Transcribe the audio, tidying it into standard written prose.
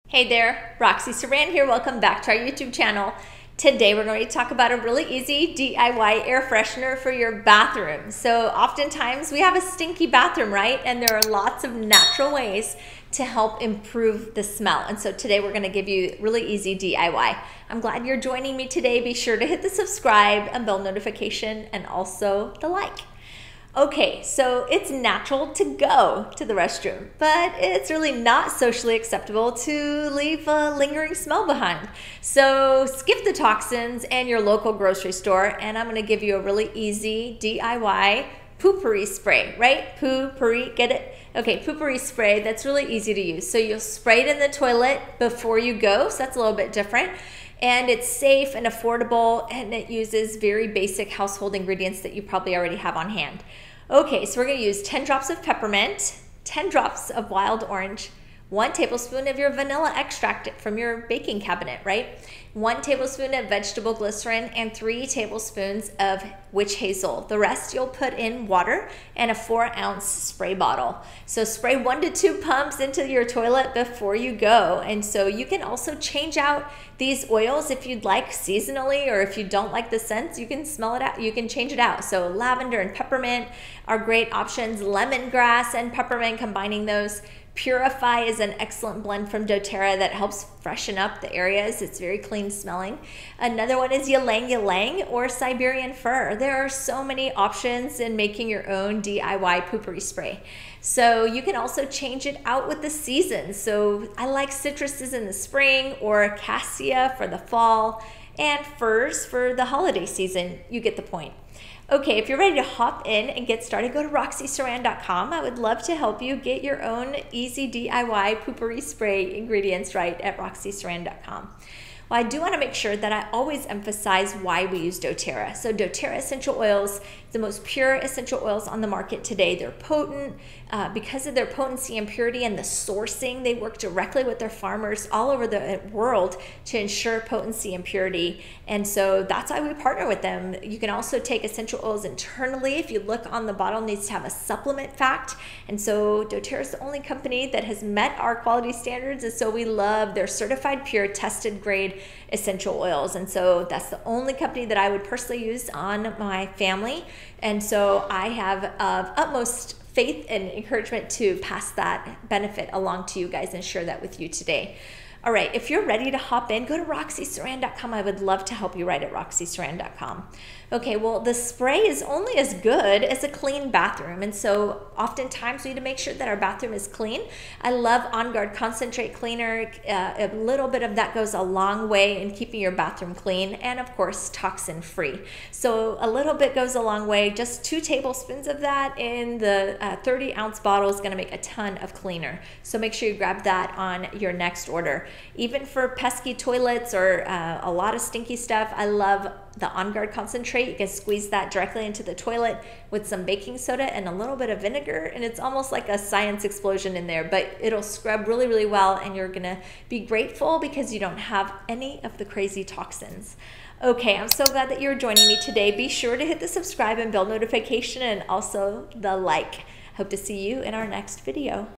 Hey there, Roxy Saran here. Welcome back to our YouTube channel. Today we're going to talk about a really easy DIY air freshener for your bathroom. So oftentimes we have a stinky bathroom, right? And there are lots of natural ways to help improve the smell. And so today we're going to give you really easy DIY. I'm glad you're joining me today. Be sure to hit the subscribe and bell notification and also the like. Okay, so it's natural to go to the restroom, but it's really not socially acceptable to leave a lingering smell behind. So skip the toxins and your local grocery store, and I'm gonna give you a really easy DIY Poo-Pourri spray, right? Poo-Pourri, get it? Okay, Poo-Pourri spray, that's really easy to use. So you'll spray it in the toilet before you go, so that's a little bit different. And it's safe and affordable, and it uses very basic household ingredients that you probably already have on hand. Okay, so we're gonna use 10 drops of peppermint, 10 drops of wild orange, 1 tablespoon of your vanilla extract from your baking cabinet, right? 1 tablespoon of vegetable glycerin and 3 tablespoons of witch hazel. The rest you'll put in water and a 4-ounce spray bottle. So spray 1 to 2 pumps into your toilet before you go. And so you can also change out these oils if you'd like seasonally, or if you don't like the scents, you can smell it out, you can change it out. So lavender and peppermint are great options. Lemongrass and peppermint, combining those. Purify is an excellent blend from doTERRA that helps freshen up the areas. It's very clean smelling. Another one is Ylang Ylang or Siberian Fir. There are so many options in making your own DIY Poo-Pourri spray. So you can also change it out with the seasons. So I like citruses in the spring, or cassia for the fall, and firs for the holiday season. You get the point. Okay, if you're ready to hop in and get started, go to roxysaran.com. I would love to help you get your own easy DIY Poo-Pourri spray ingredients right at roxysaran.com. Well, I do want to make sure that I always emphasize why we use doTERRA. So doTERRA essential oils, the most pure essential oils on the market today. They're potent because of their potency and purity and the sourcing. They work directly with their farmers all over the world to ensure potency and purity. And so that's why we partner with them. You can also take essential oils internally. If you look on the bottle, it needs to have a supplement fact. And so doTERRA is the only company that has met our quality standards. And so we love their certified pure, tested grade essential oils. And so that's the only company that I would personally use on my family. And so I have utmost faith and encouragement to pass that benefit along to you guys and share that with you today. All right, if you're ready to hop in, go to roxysaran.com. I would love to help you right at roxysaran.com. Okay, well, the spray is only as good as a clean bathroom. And so oftentimes we need to make sure that our bathroom is clean. I love On Guard Concentrate Cleaner. A little bit of that goes a long way in keeping your bathroom clean, and of course, toxin free. So a little bit goes a long way. Just 2 tablespoons of that in the 30-ounce bottle is gonna make a ton of cleaner. So make sure you grab that on your next order. Even for pesky toilets or a lot of stinky stuff, I love the On Guard Concentrate. You can squeeze that directly into the toilet with some baking soda and a little bit of vinegar, and it's almost like a science explosion in there, but it'll scrub really, really well, and you're gonna be grateful because you don't have any of the crazy toxins. Okay, I'm so glad that you're joining me today. Be sure to hit the subscribe and bell notification and also the like. Hope to see you in our next video.